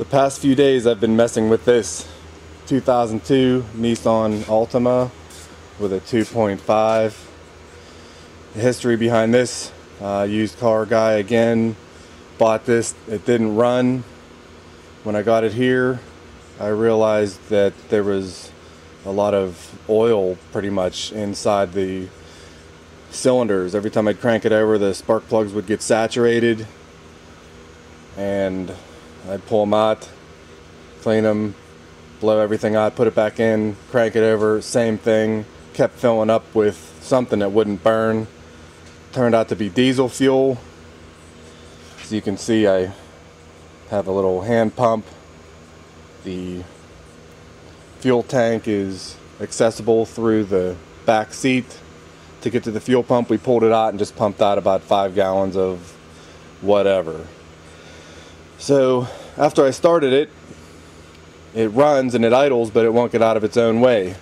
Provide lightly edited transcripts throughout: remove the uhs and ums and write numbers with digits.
The past few days I've been messing with this 2002 Nissan Altima with a 2.5. The history behind this, used car guy again, bought this, it didn't run. When I got it here, I realized that there was a lot of oil pretty much inside the cylinders. Every time I'd crank it over, the spark plugs would get saturated, and I'd pull them out, clean them, blow everything out, put it back in, crank it over, same thing. Kept filling up with something that wouldn't burn. Turned out to be diesel fuel. As you can see, I have a little hand pump. The fuel tank is accessible through the back seat. To get to the fuel pump, we pulled it out and just pumped out about 5 gallons of whatever. So after I started it, it runs and it idles, but it won't get out of its own way.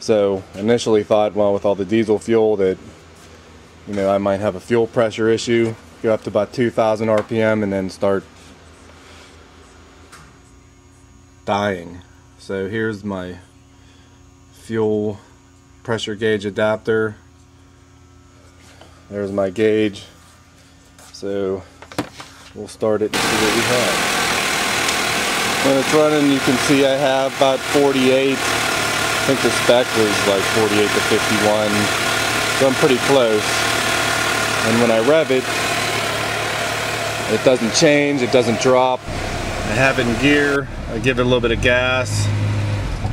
So initially thought, well, with all the diesel fuel that, you know, I might have a fuel pressure issue. Go up to about 2,000 RPM and then start dying. So here's my fuel pressure gauge adapter. There's my gauge. So we'll start it and see what we have. When it's running, you can see I have about 48. I think the spec was like 48 to 51. So I'm pretty close. And when I rev it, it doesn't change, it doesn't drop. I have it in gear, I give it a little bit of gas.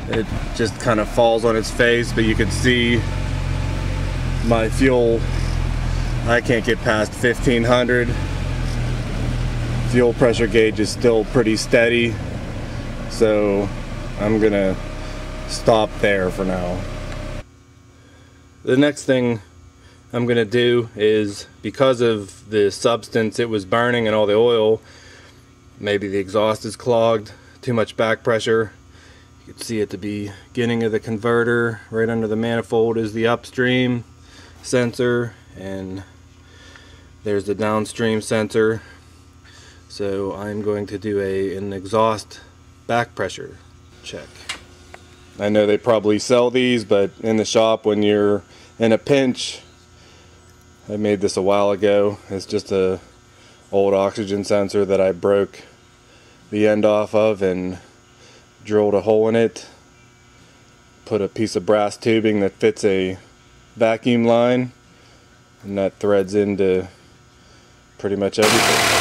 It just kind of falls on its face, but you can see my fuel, I can't get past 1500. Fuel pressure gauge is still pretty steady, so I'm gonna stop there for now. The next thing I'm gonna do is, because of the substance it was burning and all the oil, maybe the exhaust is clogged, too much back pressure. You can see at the beginning of the converter, right under the manifold, is the upstream sensor, and there's the downstream sensor. So I'm going to do an exhaust back pressure check. I know they probably sell these, but in the shop when you're in a pinch, I made this a while ago. It's just a old oxygen sensor that I broke the end off of and drilled a hole in it. Put a piece of brass tubing that fits a vacuum line, and that threads into pretty much everything.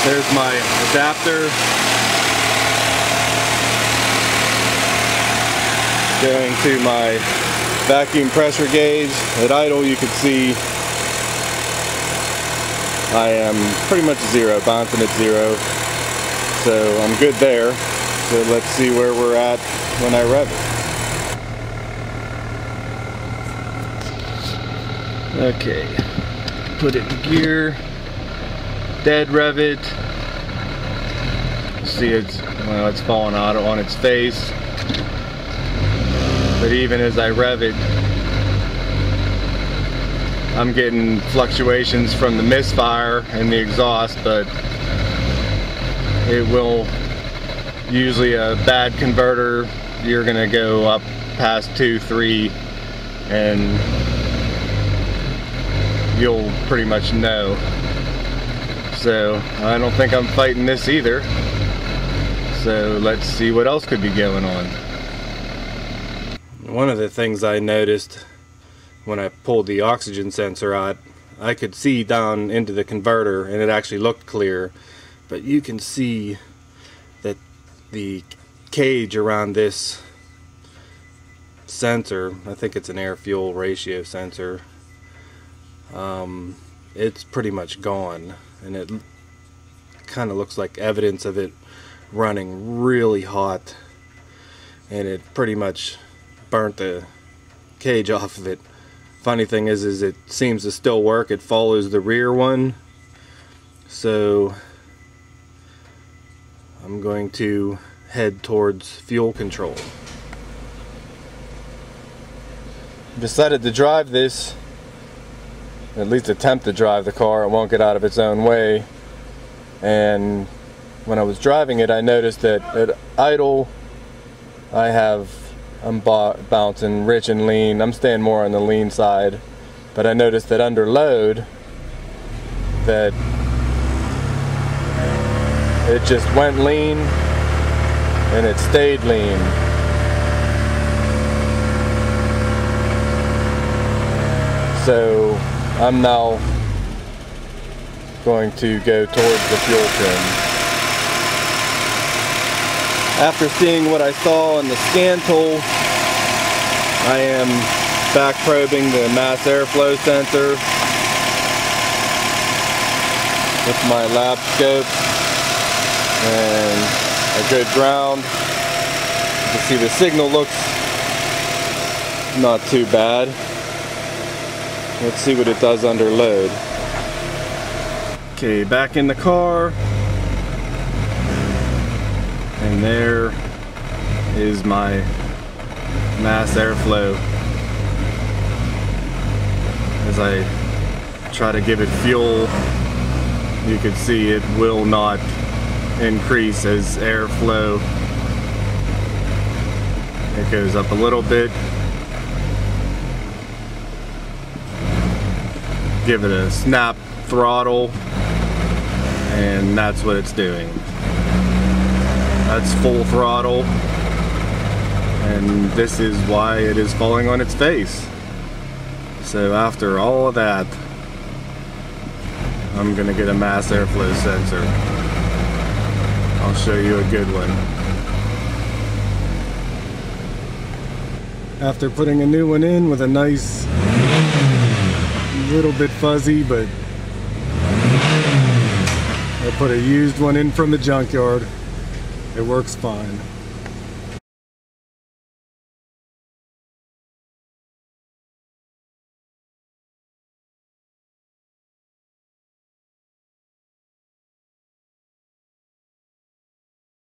There's my adapter going to my vacuum pressure gauge. At idle, you can see I am pretty much zero, bouncing at 0. So I'm good there. So let's see where we're at when I rev it. Okay, put it in gear, dead rev it. See, it's falling out on its face. But even as I rev it, I'm getting fluctuations from the misfire and the exhaust, but it will, usually a bad converter, you're gonna go up past 2, 3, and you'll pretty much know. So I don't think I'm fighting this either. So let's see what else could be going on. One of the things I noticed when I pulled the oxygen sensor out, I could see down into the converter and it actually looked clear, but you can see that the cage around this sensor, I think it's an air-fuel ratio sensor, it's pretty much gone, and it kind of looks like evidence of it running really hot, and it pretty much burnt the cage off of it. Funny thing is it seems to still work. It follows the rear one. So I'm going to head towards fuel control. Decided to drive this, at least attempt to drive the car. It won't get out of its own way. and when I was driving it, I noticed that at idle I'm bouncing rich and lean. I'm staying more on the lean side, but I noticed that under load that it just went lean and it stayed lean. So I'm now going to go towards the fuel trim. After seeing what I saw on the scan tool, I am back probing the mass airflow sensor with my lab scope and a good ground. You can see the signal looks not too bad. Let's see what it does under load. Okay, back in the car. And there is my mass airflow. As I try to give it fuel, you can see it will not increase as airflow. It goes up a little bit. Give it a snap throttle, and that's what it's doing. That's full throttle, and this is why it is falling on its face. So after all of that, I'm gonna get a mass airflow sensor. I'll show you a good one. After putting a new one in with a nice, little bit fuzzy, but I put a used one in from the junkyard. It works fine.